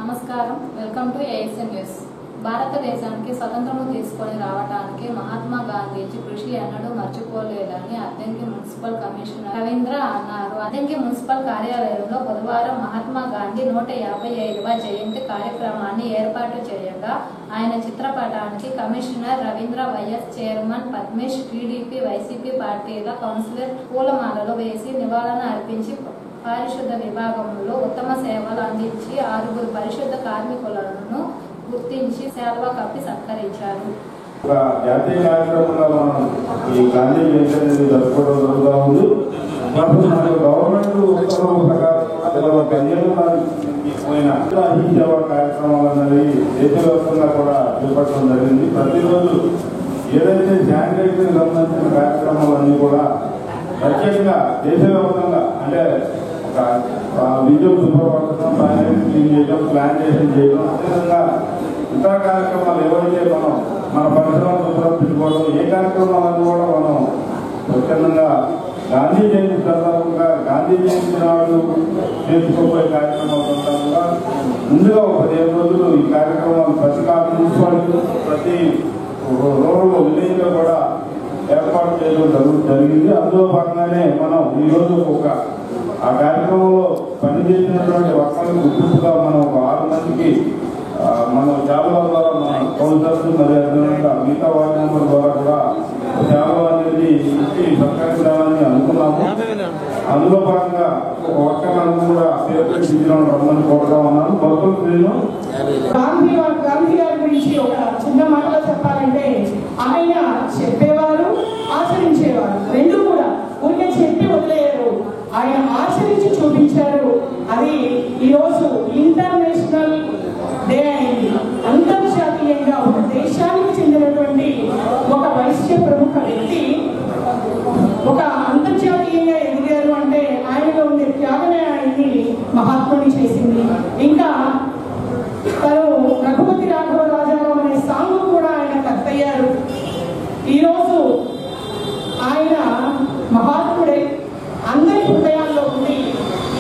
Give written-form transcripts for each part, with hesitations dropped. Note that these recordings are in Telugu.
నమస్కారం, వెల్కమ్ టు ఏఎస్ఎన్ న్యూస్. భారతదేశానికి స్వతంత్రము తీసుకొని రావడానికి మహాత్మా గాంధీజీ కృషి ఎన్నడూ మర్చిపోలేదని అద్దంకి మున్సిపల్ కమిషనర్ రవీంద్ర అన్నారు. అద్దంకి మున్సిపల్ కార్యాలయంలో బుధవారం మహాత్మా గాంధీ 155వ జయంతి కార్యక్రమాన్ని ఏర్పాటు చేయగా ఆయన చిత్రపటానికి commissioner Ravindra, YS chairman Padmesh, TDP, YCP పార్టీల కౌన్సిలర్ పూలమాలలు వేసి నివాళులు అర్పించి పారిశుద్ధ విభాగంలో ఉత్తమ సేవలు అందించి 6 పరిశుద్ధ కార్మికులను గుర్తించి సేవ కప్పి సత్కరించారు. జాతీయ కార్యక్రమంగా మనం ఈ గాంధీ జయంతి అనేది జరుపుకోవడం జరుగుతూ ఉంది. గవర్నమెంట్ ఉత్తర్వుల ప్రకారం సేవా కార్యక్రమాలు అనేది దేశవ్యాప్తంగా కూడా చేపట్టడం జరిగింది. ప్రతిరోజు ఏదైతే శానిటైజేషన్ సంబంధించిన కార్యక్రమాలన్నీ కూడా ప్రత్యేకంగా దేశవ్యాప్తంగా అంటే విద్యుత్ శుభ్రపరచడం, టాయిలెట్ క్లీన్ చేయడం, ప్లాంటేషన్ చేయడం, అదేవిధంగా ఇతర కార్యక్రమాలు ఏవైతే మన పరిసరాలు శుభ్రపరచుకోవడం, ఏ కార్యక్రమాలను కూడా మనం స్వచ్ఛందంగా గాంధీ జయంతి సందర్భంగా గాంధీ జయంతి నాడు చేసుకోబోయే కార్యక్రమాల సందర్భంగా ముందుగా ఒక 15 రోజులు ఈ కార్యక్రమాలు ప్రతి మున్సిపాలిటీ, ప్రతి రూరల్ విలేజ్ లో కూడా ఏర్పాటు చేయడం జరిగింది. అందులో భాగంగానే మనం ఈరోజు ఆ కార్యక్రమంలో పనిచేసినటువంటి వర్గాలకు గుర్తింపుగా మనం ఒక 6 మందికి మనం సేవల ద్వారా మన కౌన్సిలర్స్ మరియు అదేవిధంగా మిగతా వార్డు మెంబర్ ద్వారా కూడా సేవలు అనేది ఇచ్చి సత్కరించాలని అనుకున్నాము. అందులో భాగంగా ఒక వర్గాలను కూడా పేరు రమ్మని కోరుతా ఉన్నాను. గాంధీ గారి గురించి ఒక చిన్న మాటలో చెప్పాలంటే ఆయన చెప్పేవారు, ఆచరించేవారు, రెండు కూడా. ఊరికే చెప్పి వదిలేరు, ఆయన ఆచరించి చూపించారు. అది ఈరోజు ఇంటర్నేషనల్ డే అయింది. అంతర్జాతీయంగా ఒక దేశానికి చెందినటువంటి ఒక వైశ్య ప్రముఖ వ్యక్తి ఒక అంతర్జాతీయంగా ఎదిగారు అంటే ఆయనలో ఉండే త్యాగమే ఆయన్ని మహాత్ముని చేసింది. ఇంకా తను రఘుపతి రాఘవ రాజారావు అనే సాంగ్ కూడా ఆయన కర్తయ్యారు. ఈరోజు ఆయన మహాత్ముడే అందరి హృదయాల్లో ఉండి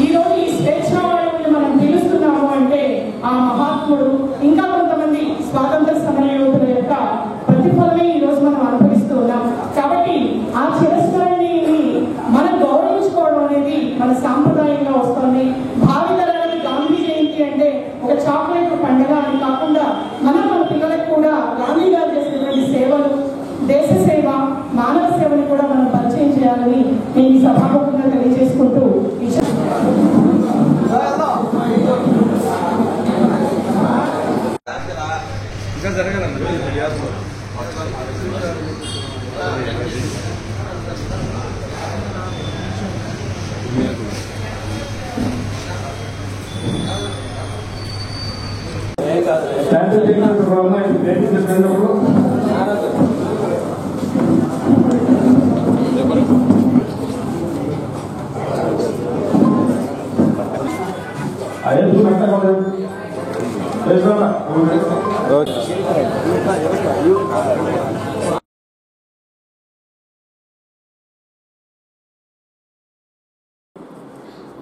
ఈరోజు ఈ స్వేచ్ఛావాయువుని మనం పిలుస్తున్నాము అంటే ఆ మహాత్ముడు, ఇంకా కొంతమంది స్వాతంత్ర సమరయోధుల యొక్క ప్రతిఫలమే ఈరోజు మనం అనుభవిస్తూ ఉన్నాం. కాబట్టి ఆ చిరస్మరణిని మనం గౌరవించుకోవడం అనేది మన సాంప్రదాయంగా వస్తుంది. భావితరానికి గాంధీ జయంతి అంటే ఒక చాక్లెట్ పండుగ అని కాకుండా మన పిల్లలకు కూడా గాంధీ గారు చేసినటువంటి సేవలు, దేశ సేవ, మానవ సేవని కూడా మనం పరిచయం చేయాలని నేను సభాముఖంగా తెలియజేసుకుంటూ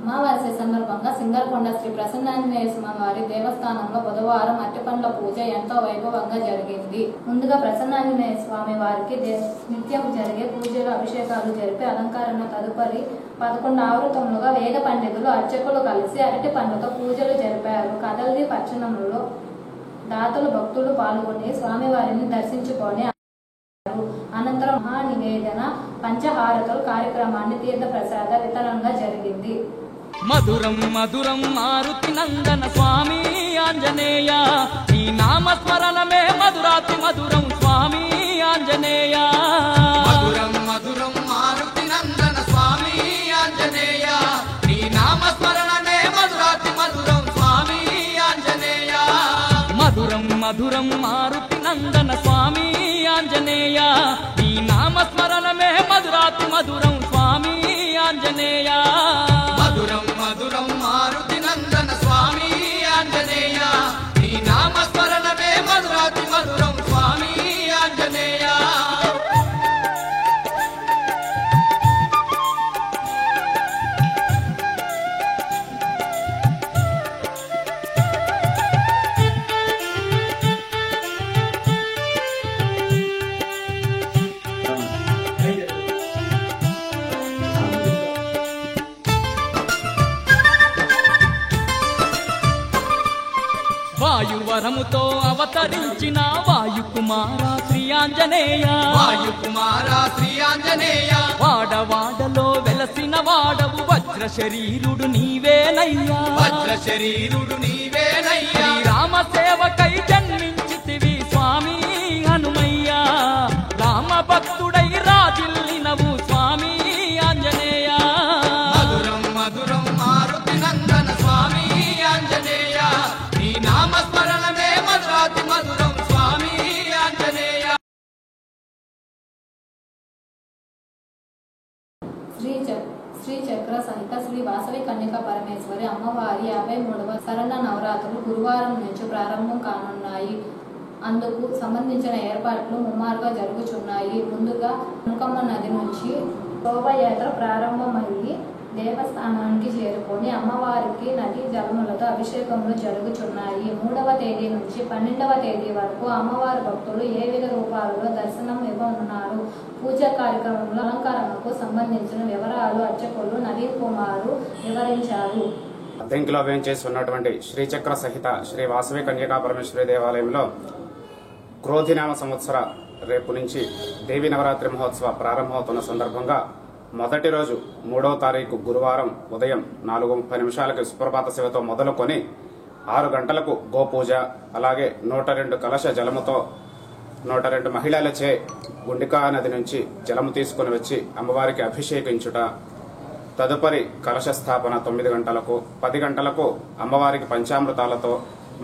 అమావాస్య సందర్భంగా సింగల్కొండ శ్రీ ప్రసన్నాంజనేయ స్వామివారి దేవస్థానంలో బుధవారం అరటిపండ్ల పూజ ఎంతో వైభవంగా జరిగింది. ముందుగా ప్రసన్నాంజనేయ స్వామి వారికి నిత్యం జరిగే పూజలు, అభిషేకాలు జరిపి అలంకరణ తదుపరి 11 ఆవృతములుగా వేద పండితులు, అర్చకులు కలిసి అరటి పండ్లతో పూజలు జరిపారు. కదల్ది పట్టణంలో దాతలు, భక్తులు పాల్గొని స్వామివారిని దర్శించుకొని అనంతరం మహానివేదన, పంచహారతులు కార్యక్రమాన్ని తీర్థ ప్రసాద వితరణగా జరిగింది. మధురం మధురం మారుతి నందన స్వామి ఆంజనేయ, నీ నామస్మరణమే మధురాతి మధురం స్వామి ఆంజనేయ. మధురం మధురం మారుతి నందన స్వామి ఆంజనేయ, నీ నామస్మరణమే మధురాతి మధురం స్వామి ఆంజనేయ. మధురం మధురం మారుతి నందన స్వామి ఆంజనేయ, నీ నామస్మరణమే మధురాతి మధురం స్వామి ఆంజనేయ. మధురం మధురం మారుతి నందన స్వామి ఆంజనేయ, నీ నామస్మరణమే మధురాతి మధురం స్వామి ఆంజనేయ. వాయువరముతో అవతరించిన వాయుకుమార శ్రీ ఆంజనేయ వాయుకుమార శ్రీ ఆంజనేయ వాడవాడలో వెలసిన వాడవు వజ్ర శరీరుడు నీవేనయ్యా వజ్ర శరీరుడు నీవేనయ్యా రామ సేవకై జన్మించితివి స్వామి హనుమయ్య రామ భక్తుడై రాజిల్లినవు స్వామి ఆంజనేయ మధురం మధురం మారుతి నందన స్వామి ఆంజనేయ నీ నామస్మరణమే మధురాతి మధురం స్వామి ఆంజనేయ శ్రీ చక్ర సహిత శ్రీ వాసవి కన్యకా పరమేశ్వరి అమ్మవారి 53వ శరణ నవరాత్రులు గురువారం నుంచి ప్రారంభం కానున్నాయి. అందుకు సంబంధించిన ఏర్పాట్లు ముమ్మారుగా జరుగుచున్నాయి. ముందుగా కుంకుమ నది నుంచి శోభయాత్ర ప్రారంభమయ్యి దేవస్థానానికి చేరుకొని అమ్మవారికి నదీ జలములతో అభిషేకములు జరుగుచున్నాయి. 3వ తేదీ నుంచి 12వ తేదీ వరకు అమ్మవారి భక్తులు ఏ విధ రూపాలలో దర్శనం ఇవ్వనున్నారు. పూజా కార్యక్రమంలో అలంకరణకు సంబంధించిన వివరాలు అర్చకులు నవీన్ కుమార్ వివరించారు. అద్దంకిలో వేంచేసి ఉన్నటువంటి శ్రీచక్ర సహిత శ్రీ వాసవి కన్యకా పరమేశ్వరి దేవాలయంలో క్రోధినామ సంవత్సర రేపు నుంచి దేవి నవరాత్రి మహోత్సవ ప్రారంభమవుతున్న సందర్భంగా మొదటి రోజు 3వ తారీఖు గురువారం ఉదయం 4:30 సుప్రభాత సేవతో మొదలుకొని 6 గంటలకు గోపూజ, అలాగే 102 కలశ జలముతో 102 మహిళలచే గుండికా నది నుంచి జలము తీసుకుని వచ్చి అమ్మవారికి అభిషేకించుట, తదుపరి కలశ స్థాపన 9 గంటలకు, 10 గంటలకు అమ్మవారికి పంచామృతాలతో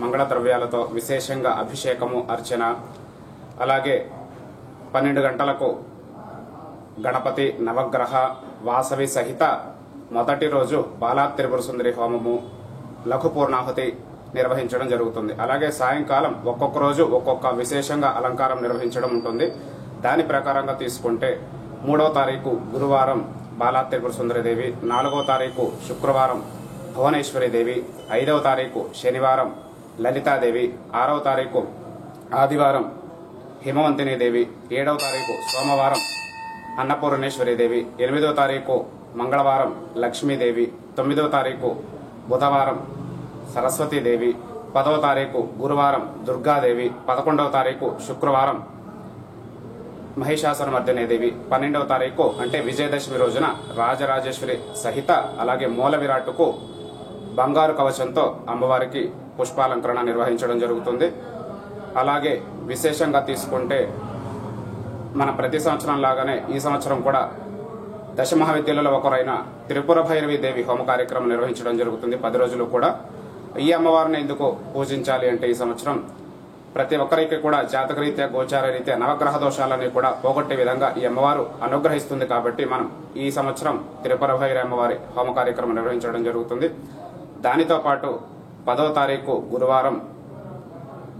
మంగళ ద్రవ్యాలతో విశేషంగా అభిషేకము, అర్చన, అలాగే 12 గంటలకు గణపతి నవగ్రహ వాసవి సహిత మొదటి రోజు బాలా త్రిపుర సుందరి హోమము, లఘు పూర్ణాహుతి నిర్వహించడం జరుగుతుంది. అలాగే సాయంకాలం ఒక్కొక్క రోజు ఒక్కొక్క విశేషంగా అలంకారం నిర్వహించడం ఉంటుంది. దాని ప్రకారంగా తీసుకుంటే 3వ తారీఖు గురువారం బాలా త్రిపుర సుందరి దేవి, 4వ తారీఖు శుక్రవారం భువనేశ్వరి దేవి, 5వ తారీఖు శనివారం లలితాదేవి, 6వ తారీఖు ఆదివారం హిమవంతిని దేవి, 7వ తారీఖు సోమవారం అన్నపూర్ణేశ్వరి దేవి, 8వ తారీఖు మంగళవారం లక్ష్మీదేవి, 9వ తారీఖు బుధవారం సరస్వతీదేవి, 10వ తారీఖు గురువారం దుర్గాదేవి, 11వ తారీఖు శుక్రవారం మహిషాసురమర్దిని దేవి, 12వ తారీఖు అంటే విజయదశమి రోజున రాజరాజేశ్వరి సహిత అలాగే మూల విరాట్టుకు బంగారు కవచంతో అమ్మవారికి పుష్పాలంకరణ నిర్వహించడం జరుగుతుంది. అలాగే విశేషంగా తీసుకుంటే మన ప్రతి సంవత్సరం లాగానే ఈ సంవత్సరం కూడా దశమహావిద్యలలో ఒకరైన త్రిపుర భైరవి దేవి హోమ కార్యక్రమం నిర్వహించడం జరుగుతుంది 10 రోజులు కూడా. ఈ అమ్మవారిని ఎందుకు పూజించాలి అంటే ఈ సంవత్సరం ప్రతి ఒక్కరికి కూడా జాతకరీత్యా గోచార రీత్యా నవగ్రహ దోషాలని కూడా పోగొట్టే విధంగా ఈ అమ్మవారు అనుగ్రహిస్తుంది. కాబట్టి మనం ఈ సంవత్సరం త్రిపుర భైరవి అమ్మవారి హోమ కార్యక్రమం నిర్వహించడం జరుగుతుంది. దానితో పాటు 10వ తారీఖు గురువారం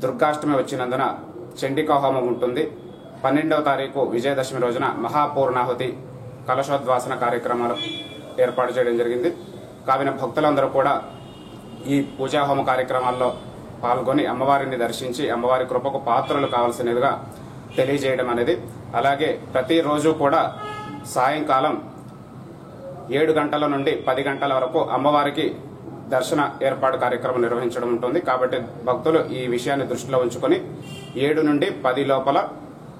దుర్గాష్టమి వచ్చినందున చండికా హోమం ఉంటుంది. 12వ తారీఖు విజయదశమి రోజున మహాపూర్ణాహుతి కలశోద్వాసన కార్యక్రమాలు ఏర్పాటు చేయడం జరిగింది. కావున భక్తులందరూ కూడా ఈ పూజా హోమ కార్యక్రమాల్లో పాల్గొని అమ్మవారిని దర్శించి అమ్మవారి కృపకు పాత్రలు కావాల్సినదిగా తెలియజేయడం అనేది. అలాగే ప్రతిరోజు కూడా సాయంకాలం 7 గంటల నుండి 10 గంటల వరకు అమ్మవారికి దర్శన ఏర్పాటు కార్యక్రమం నిర్వహించడం ఉంటుంది. కాబట్టి భక్తులు ఈ విషయాన్ని దృష్టిలో ఉంచుకొని 7 నుండి 10 లోపల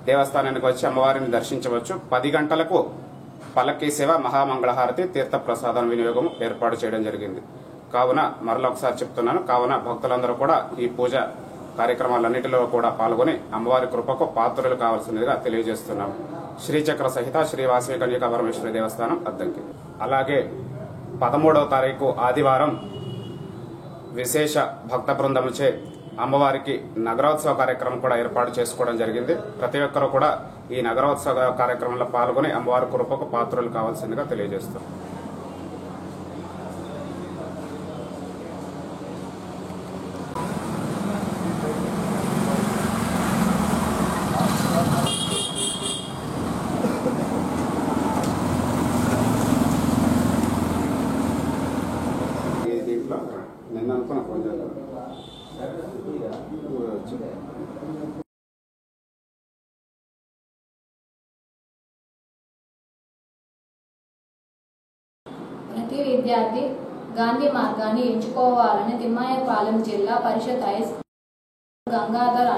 దేవస్థానానికి వచ్చి అమ్మవారిని దర్శించవచ్చు. 10 గంటలకు పల్లకీ సేవ, మహామంగళహారతి, తీర్థ ప్రసాదం వినియోగం ఏర్పాటు చేయడం జరిగింది. కావున మరొకసారి చెప్తున్నాను, కావున భక్తులందరూ కూడా ఈ పూజ కార్యక్రమాలన్నింటిలో కూడా పాల్గొని అమ్మవారి కృపకు పాత్రలు కావాల్సినదిగా తెలియజేస్తున్నాం. శ్రీచక్ర సహిత శ్రీ వాసవి కన్యకా పరమేశ్వరి దేవస్థానం అద్దంకి. అలాగే 13వ తారీఖు ఆదివారం విశేష భక్త బృందముచే అమ్మవారికి నగరోత్సవ కార్యక్రమం కూడా ఏర్పాటు చేసుకోవడం జరిగింది. ప్రతి ఒక్కరూ కూడా ఈ నగరోత్సవ కార్యక్రమంలో పాల్గొని అమ్మవారి కృపకు పాత్రలు కావాల్సిందిగా తెలియజేస్తాం. దీంట్లో నిన్న అనుకున్న పూజలు ప్రతి విద్యార్థి గాంధీ మార్గాన్ని ఎంచుకోవాలని తిమ్మాయపాలెం జిల్లా పరిషత్ గంగాధర్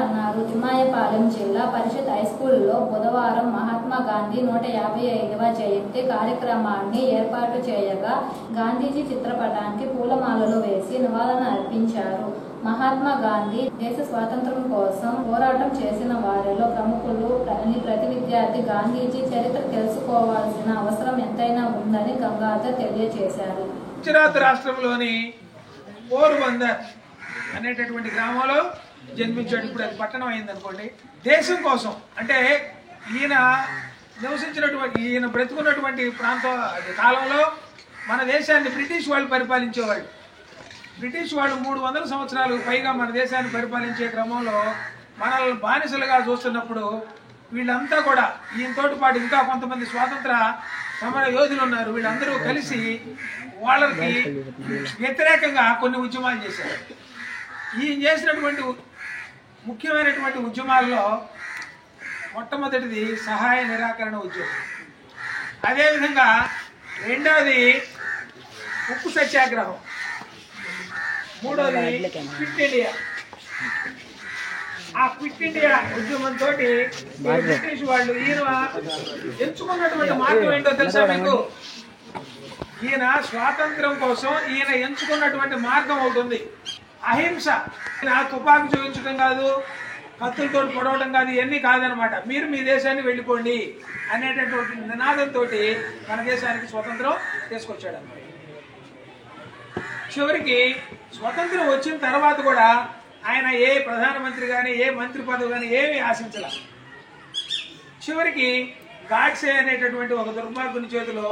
అన్నారు. తిమ్మాయపాలెం జిల్లా పరిషత్ హైస్కూల్లో బుధవారం మహాత్మా గాంధీ 155వ జయంతి కార్యక్రమాన్ని ఏర్పాటు చేయగా గాంధీజీ చిత్రపటానికి పూలమాలలు వేసి నివాళులు అర్పించారు. మహాత్మా గాంధీ దేశ స్వాతంత్ర్యం కోసం పోరాటం చేసిన వారిలో ప్రముఖులు. ప్రతి విద్యార్థి గాంధీజీ చరిత్ర తెలుసుకోవాల్సిన అవసరం ఎంతైనా ఉందని గంగాధర్ తెలియజేశారు. గుజరాత్ రాష్ట్రంలోని పోర్బందర్ అనేటటువంటి గ్రామంలో జన్మించాడు. ఇప్పుడు అది పట్టణం అయింది అనుకోండి. దేశం కోసం అంటే ఈయన బ్రతుకున్నటువంటి కాలంలో మన దేశాన్ని బ్రిటిష్ వాళ్ళు పరిపాలించేవాళ్ళు. బ్రిటిష్ వాళ్ళు 300 సంవత్సరాలకు పైగా మన దేశాన్ని పరిపాలించే క్రమంలో మనల్ని బానిసలుగా చూస్తున్నప్పుడు వీళ్ళంతా కూడా ఈయనతోటి పాటు ఇంకా కొంతమంది స్వాతంత్ర సమర యోధులు ఉన్నారు. వీళ్ళందరూ కలిసి వాళ్ళకి వ్యతిరేకంగా కొన్ని ఉద్యమాలు చేశారు. ఈయన చేసినటువంటి ముఖ్యమైనటువంటి ఉద్యమాల్లో మొట్టమొదటిది సహాయ నిరాకరణ ఉద్యమం. అదేవిధంగా రెండవది ఉప్పు సత్యాగ్రహం, మూడోది క్విట్ ఇండియా. ఆ క్విట్ ఇండియా ఉద్యమంతో బ్రిటిష్ వాళ్ళు ఈయన ఎంచుకున్నటువంటి మార్గం ఏంటో తెలుసా మీకు? ఈయన స్వాతంత్రం కోసం ఈయన ఎంచుకున్నటువంటి మార్గం ఒకటి ఉంది, అహింస. తుపాకీ చూపించడం కాదు, కత్తులతో పొడవడం కాదు, ఇవన్నీ కాదనమాట. మీరు మీ దేశాన్ని వెళ్ళిపోండి అనేటటువంటి నినాదంతో మన దేశానికి స్వతంత్రం తీసుకొచ్చాడు. చివరికి స్వతంత్రం వచ్చిన తర్వాత కూడా ఆయన ఏ ప్రధానమంత్రి కానీ ఏ మంత్రి పదవి కానీ ఏమీ ఆశించాల. చివరికి గాడ్సే అనేటటువంటి ఒక దుర్మార్గుని చేతిలో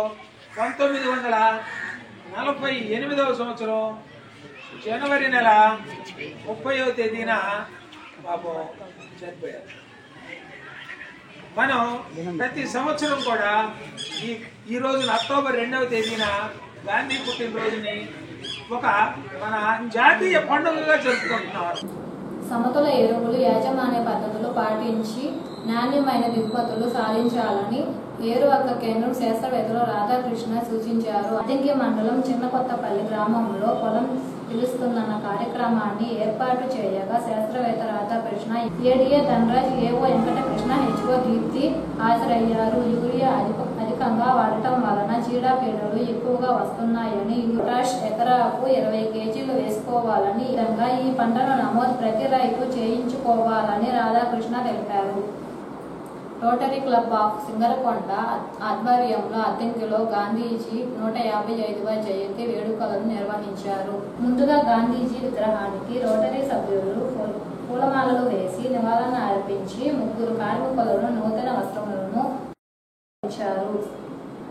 1948వ సంవత్సరం జనవరి నెల 30వ తేదీన పాపం చనిపోయారు. మనం ప్రతి సంవత్సరం కూడా ఈ రోజున అక్టోబర్ 2వ తేదీన గాంధీ పుట్టినరోజుని ఒక మన జాతీయ పండుగగా జరుపుకుంటున్నారు. సమతుల ఎరువులు యాజమాన్య పద్ధతులు పాటించి నాణ్యమైన దిగుబడులు సాధించాలని ఏరువాక కేంద్రం శాస్త్రవేత్తలు రాధాకృష్ణ సూచించారు. అద్దంకి మండలం చిన్నకొత్తపల్లి గ్రామంలో పొలం పిలుస్తున్న కార్యక్రమాన్ని ఏర్పాటు చేయగా శాస్త్రవేత్త Radhakrishna, ADA Dhanraj, AO Venkatakrishna, HO Deepti హాజరయ్యారు. యూరియా అధికంగా వాడటం వలన చీడపీడలు ఎక్కువగా వస్తున్నాయని, యూటాష్ ఎకరాకు 20 కేజీలు వేసుకోవాలని, ఈ విధంగా ఈ పంటను నమోదు ప్రతి రైతు చేయించుకోవాలని రాధాకృష్ణ తెలిపారు. రోటరీ క్లబ్ ఆఫ్ సింగరకొండ ఆధ్వర్యంలో అద్దంకిలో గాంధీజీ 155వ జయంతి వేడుకలను నిర్వహించారు. ముందుగా గాంధీజీ విగ్రహానికి రోటరీ సభ్యులు పూలమాలలు వేసి నివాళులు అర్పించి 3 కార్మికులను నూతన వస్త్రములను ఇచ్చారు.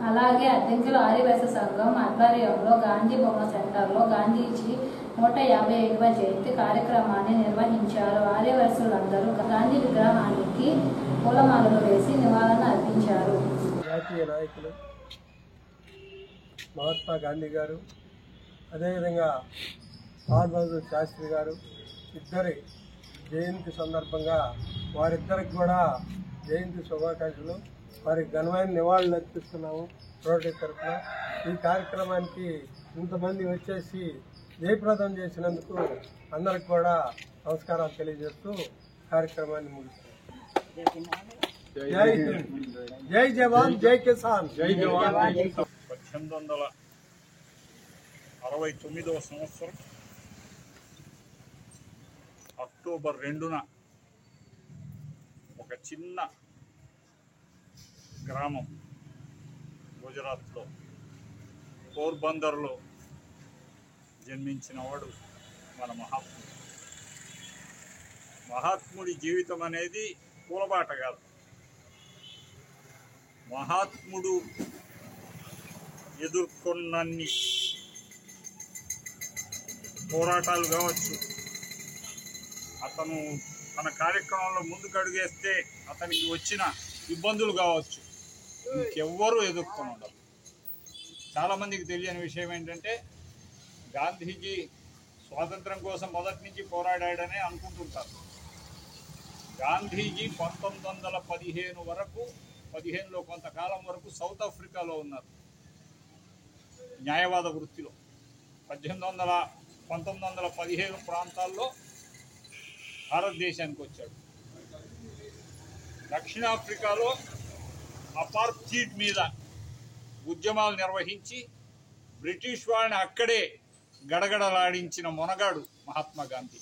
అలాగే అద్దంకిలో ఆదివాసీ సంఘం ఆధ్వర్యంలో గాంధీ బొమ్మ సెంటర్లో గాంధీజీ 155వ జయంతి కార్యక్రమాన్ని నిర్వహించారు. ఆదివాసులందరూ గాంధీ విగ్రహానికి పూలమాలలు వేసి నివాళులు అర్పించారు. జాతీయ నాయకులు మహాత్మా గాంధీ గారు, అదేవిధంగా లాల్ బహదూర్ శాస్త్రి గారు ఇద్దరి జయంతి సందర్భంగా వారిద్దరికి కూడా జయంతి శుభాకాంక్షలు. వారికి ఘనమైన నివాళులు అర్పిస్తున్నాము రోటరీ తరఫున. ఈ కార్యక్రమానికి ఇంతమంది వచ్చేసి జయప్రదం చేసినందుకు అందరికి కూడా నమస్కారాలు తెలియజేస్తూ కార్యక్రమాన్ని ముగిస్తున్నాం. జై హింద్, జై జవాన్, జై కిసాన్, జై జవాన్. 1869వ సంవత్సరం అక్టోబర్ 2న ఒక చిన్న గ్రామం గుజరాత్లో పోర్బందర్లో జన్మించినవాడు మన మహాత్ముడి జీవితం అనేది పూలబాట కాదు. మహాత్ముడు ఎదుర్కొన్నన్ని పోరాటాలు కావచ్చు, అతను తన కార్యక్రమంలో ముందుకు అడుగేస్తే అతనికి వచ్చిన ఇబ్బందులు కావచ్చు, ఇంకెవ్వరూ ఎదుర్కొని ఉండరు. చాలామందికి తెలియని విషయం ఏంటంటే గాంధీజీ స్వాతంత్రం కోసం మొదటి నుంచి పోరాడాడని అనుకుంటుంటారు. గాంధీజీ 1915 వరకు 15లో కొంతకాలం వరకు సౌత్ ఆఫ్రికాలో ఉన్నారు న్యాయవాద వృత్తిలో. 1915 ప్రాంతాల్లో భారతదేశానికి వచ్చాడు. దక్షిణాఫ్రికాలో అపార్థీడ్ మీద ఉద్యమాలు నిర్వహించి బ్రిటిష్ వాడిని అక్కడే గడగడలాడించిన మొనగాడు మహాత్మా గాంధీ.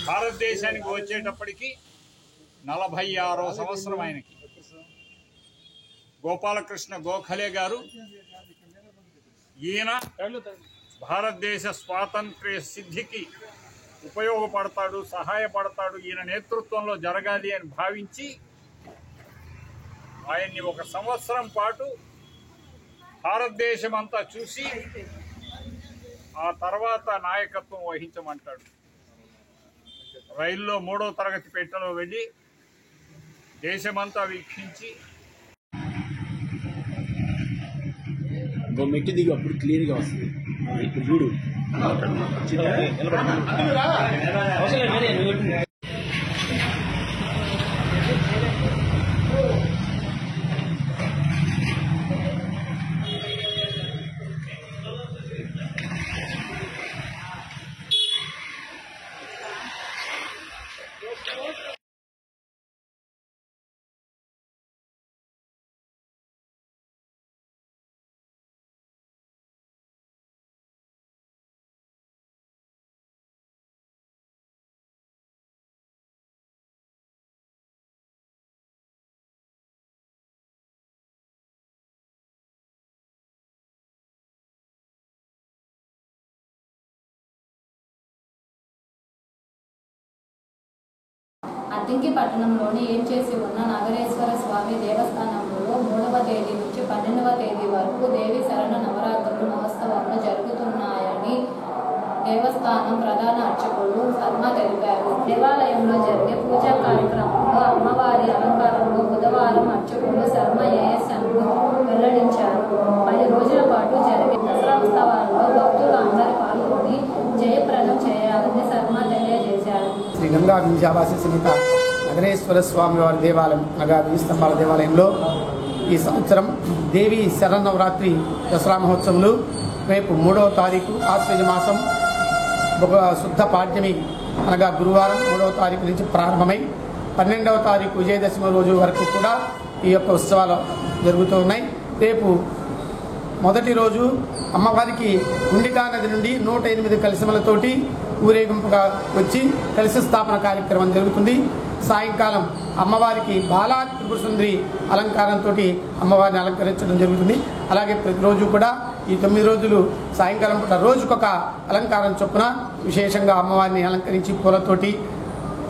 భారతదేశానికి వచ్చేటప్పటికి 46వ సంవత్సరం ఆయనకి. గోపాలకృష్ణ గోఖలే గారు ఈయన భారతదేశ స్వాతంత్ర్య సిద్ధికి ఉపయోగపడతాడు, సహాయపడతాడు, ఈయన నేతృత్వంలో జరగాలి అని భావించి ఆయన్ని 1 సంవత్సరం పాటు భారతదేశం అంతా చూసి ఆ తర్వాత నాయకత్వం వహించమంటాడు. రైల్లో 3వ తరగతి పెట్టెలో వెళ్ళి దేశమంతా వీక్షించి మెట్టి దిగి అప్పుడు క్లియర్గా వస్తుంది. ఇప్పుడు చూడు అద్దంకి పట్టణంలోని ఏం చేసి ఉన్న నాగరేశ్వర స్వామి దేవస్థానంలో 3వ తేదీ నుంచి 12వ తేదీ వరకు దేవి శరణ నవరాత్రులు మహోత్సవాలు జరుగుతున్నాయని దేవస్థానం ప్రధాన అర్చకులు శర్మ తెలిపారు. దేవాలయంలో జరిగే పూజా కార్యక్రమంలో అమ్మవారి అలంకారంలో బుధవారం అర్చకులు శర్మ ఏఎస్ఎంలు వెల్లడించారు. 10 రోజుల పాటు జరిగే దసరా ఉత్సవాల్లో భక్తులు అందరూ పాల్గొని జయప్రదం చేయాలని శర్మ తెలియజేశారు. శ్రీ గంగా వింధ్యావాసి సమేత నగరేశ్వర స్వామి వారి దేవాలయం అనగా 10 స్తంభాల దేవాలయంలో ఈ సంవత్సరం దేవి శరన్నవరాత్రి దసరా మహోత్సవాలు రేపు 3వ తారీఖు ఆశ్వయుజ మాసం ఒక శుద్ధ పాడ్యమి అనగా గురువారం 3వ తారీఖు నుంచి ప్రారంభమై 12వ తారీఖు విజయదశమి రోజు వరకు కూడా ఈ యొక్క ఉత్సవాలు జరుగుతూ ఉన్నాయి. రేపు మొదటి రోజు అమ్మవారికి గుండికా నది నుండి 108 కలశములతోటి ఊరేగింపుగా వచ్చి కలశ స్థాపన కార్యక్రమం జరుగుతుంది. సాయంకాలం అమ్మవారికి బాలా త్రిపుర సుందరి అలంకారంతో అమ్మవారిని అలంకరించడం జరుగుతుంది. అలాగే ప్రతిరోజు కూడా ఈ 9 రోజులు సాయంకాలం పూట రోజుకొక అలంకారం చొప్పున విశేషంగా అమ్మవారిని అలంకరించి పూలతోటి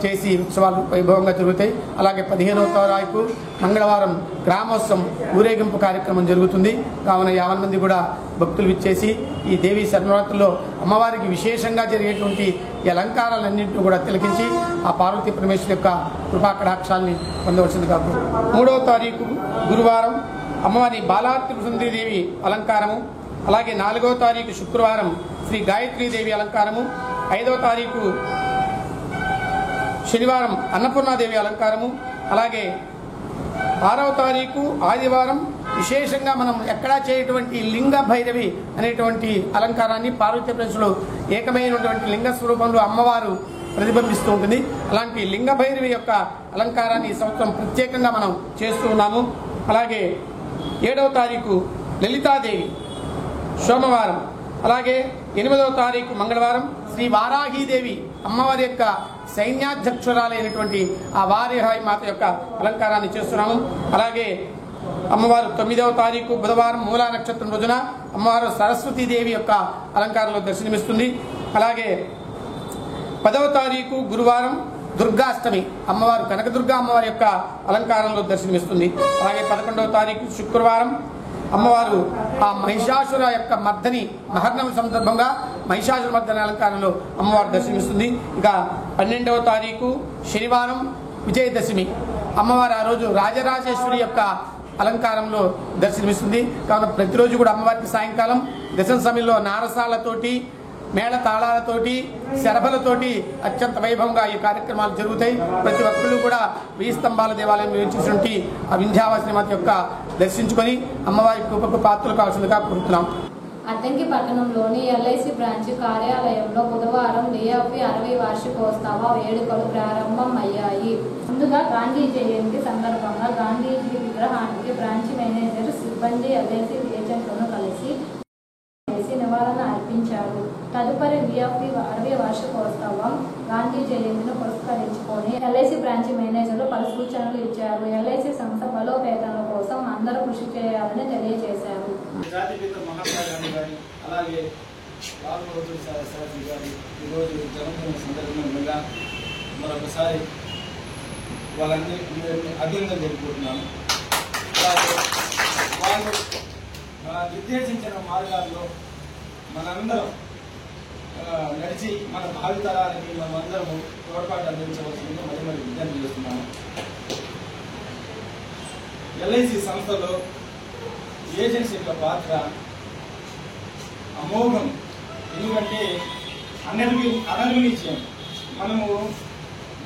చేసి ఉత్సవాలు వైభవంగా జరుగుతాయి. అలాగే 15వ తారీఖు మంగళవారం గ్రామోత్సవం ఊరేగింపు కార్యక్రమం జరుగుతుంది. కావున 50 మంది కూడా భక్తులు విచ్చేసి ఈ దేవీ శరణవరాత్రుల్లో అమ్మవారికి విశేషంగా జరిగేటువంటి ఈ అలంకారాలన్నింటినీ కూడా తిలకించి ఆ పార్వతీ పరమేశ్వరి యొక్క కృపాకటాక్షాలని పొందవలసింది. కాబట్టి 3వ తారీఖు గురువారం అమ్మవారి బాలా త్రిపుర సుందరి దేవి అలంకారము, అలాగే 4వ తారీఖు శుక్రవారం శ్రీ గాయత్రీదేవి అలంకారము, 5వ తారీఖు శనివారం అన్నపూర్ణాదేవి అలంకారము, అలాగే 6వ తారీఖు ఆదివారం విశేషంగా మనం ఎక్కడా చేయటువంటి లింగ భైరవి అనేటువంటి అలంకారాన్ని పార్వతీ పరమేశ్వరులు ఏకమైనటువంటి లింగ స్వరూపంలో అమ్మవారు ప్రతిబింబిస్తూ ఉంటుంది. అలాంటి లింగ భైరవి యొక్క అలంకారాన్ని ఈ సంవత్సరం ప్రత్యేకంగా మనం చేస్తూ ఉన్నాము. అలాగే 7వ తారీఖు లలితాదేవి సోమవారం, అలాగే 8వ తారీఖు మంగళవారం శ్రీ వారాహీదేవి అమ్మవారి యొక్క సైన్యాధ్యక్షురాలైనటువంటి ఆ వారాహి మాత యొక్క అలంకారాన్ని చేస్తున్నాము. అలాగే అమ్మవారు 9వ తారీఖు బుధవారం మూలా నక్షత్రం రోజున అమ్మవారు సరస్వతీదేవి యొక్క అలంకారంలో దర్శనమిస్తుంది. అలాగే 10వ తారీఖు గురువారం దుర్గాష్టమి అమ్మవారు కనకదుర్గా అమ్మవారి యొక్క అలంకారంలో దర్శనమిస్తుంది. అలాగే 11వ తారీఖు శుక్రవారం అమ్మవారు ఆ మహిషాసుర యొక్క మర్దని మహర్ణం సందర్భంగా మహిషాసుర మర్దని అలంకారంలో అమ్మవారు దర్శనమిస్తుంది. ఇక 12వ తారీఖు శనివారం విజయదశమి అమ్మవారు ఆ రోజు రాజరాజేశ్వరి యొక్క అలంకారంలో దర్శనమిస్తుంది. కావున ప్రతిరోజు కూడా అమ్మవారికి సాయంకాలం దర్శన సమయంలో నారసాలతోటి మేళ తాళాలతోటి శరభలతోటి అత్యంత వైభవంగా ఈ కార్యక్రమాలు జరుగుతాయి. ప్రతి ఒక్కళ్ళు కూడా 10 స్తంభాల దేవాలయం నిర్మించినటువంటి ఆ వింధ్యావాసిని మాత యొక్క దర్శించుకొని అమ్మవారి కృపకు పాత్రలు కావాల్సిందిగా కోరుతున్నాం. అద్దంకి పట్టణంలోని ఎల్ఐసి బ్రాంచ్ కార్యాలయంలో బుధవారం DFV 60 వార్షికోత్సవ వేడుకలు ప్రారంభం అయ్యాయి. ముందుగా గాంధీ జయంతి సందర్భంగా గాంధీజీ విగ్రహానికి బ్రాంచ్ మేనేజర్, సిబ్బంది, ఎల్ఐసి ఏజెంట్లను కలిసి నివాళులు అర్పించారు. తదుపరి DFV 60 వార్షికోత్సవం గాంధీ జయంతిని పురస్కరించుకొని ఎల్ఐసి బ్రాంచ్ మేనేజర్లు పలు సూచనలు ఇచ్చారు. ఎల్ఐసి సంస్థ బలోపేతం కోసం అందరూ కృషి చేయాలని తెలియజేశారు. జాతిపిత మహాత్మా గాంధీ గారి అలాగే లాల్ బహదూర్ శాస్త్రి గారి ఈరోజు జన్మదిన సందర్భంగా మరొకసారి వాళ్ళందరికీ అభినందన తెలుపుకుంటున్నాను. అలాగే వాళ్ళు నిర్దేశించిన మార్గాల్లో మనందరం నడిచి మన భావితరానికి మనమందరము తోడ్పాటు అందించవలసిందిగా మరి విజ్ఞప్తి చేస్తున్నాము. ఎల్ఐసి సంస్థలో ఏజెన్సీ యొక్క పాత్ర అమోఘం. ఎందుకంటే అనర్గనిత్యం మనము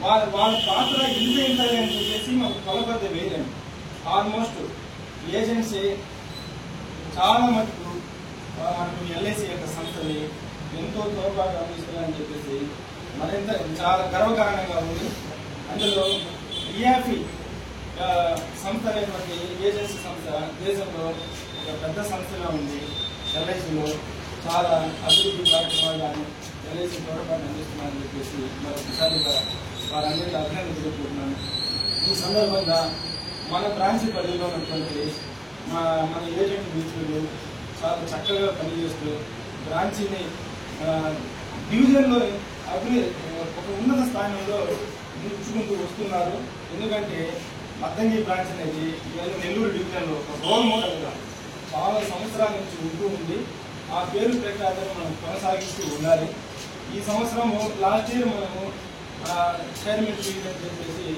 వాళ్ళ పాత్ర ఇంత అని చెప్పేసి మనకు కొలబద్ద వేయలేము. ఆల్మోస్ట్ ఏజెన్సీ చాలా మటుకు మనకు ఎల్ఐసి యొక్క సంస్థని ఎంతో తోడ్పాటు అందిస్తున్నారని చెప్పేసి మరింత చాలా గర్వకారణంగా ఉంది. అందులో DFV సంస్థ అనేటువంటి ఏజెన్సీ సంస్థ దేశంలో ఒక పెద్ద సంస్థగా ఉంది. ఎల్ఐసిలో చాలా అభివృద్ధి కార్యక్రమాలు కానీ ఎల్ఐసి తోడ్పాటు అందిస్తున్నారని చెప్పేసి మరొకసారి వారందరికీ అభినందన తెలుపుకుంటున్నాను. ఈ సందర్భంగా మన బ్రాంచ్ పరిధిలో ఉన్నటువంటి మన ఏజెంట్ మిత్రులు చాలా చక్కగా పనిచేస్తూ బ్రాంచ్ని డివిజన్లో ఒక ఉన్నత స్థానంలో నిలుచుకుంటూ వస్తున్నారు. ఎందుకంటే అద్దంకి బ్రాంచ్ అనేది నెల్లూరు డివిజన్లో ఒక రోల్ మోడల్గా చాలా సంవత్సరాల నుంచి ఉంటూ ఉంది. ఆ పేరు ప్రకారం మనం కొనసాగిస్తూ ఉండాలి. ఈ సంవత్సరము లాస్ట్ ఇయర్ మనము చైర్మన్ అని చెప్పేసి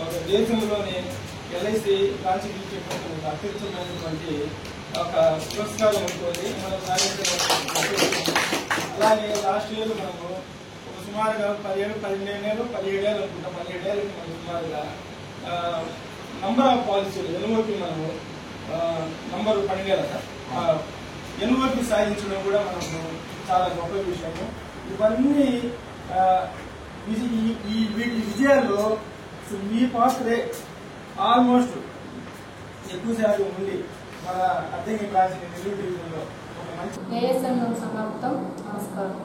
ఒక దేశంలోనే ఎల్ఐసి బ్రాంచ్కి ఇచ్చేటువంటి ఒక అత్యుత్తమైనటువంటి ఒక పురస్కారం ఉంటుంది. మనం అలాగే లాస్ట్ ఇయర్ మనము ఒక సుమారుగా 17 అనుకుంటాం. 17 ఏళ్ళకి మనం సుమారుగా నంబర్ ఆఫ్ పాలసీలు ఎన్ఓపి మనము నంబర్ 12 ఎన్ఓపి సాధించడం కూడా మనకు చాలా గొప్ప విషయము. ఇవన్నీ వీటి విజయాల్లో ఈ పాత్రే ఆల్మోస్ట్ ఎక్కువ శాతం ఉంది. మన అద్దంకి బ్రాంచ్ నెల్లూరు డివిజన్లో ఒక మంచి ASN సమాప్తం. నమస్కారం.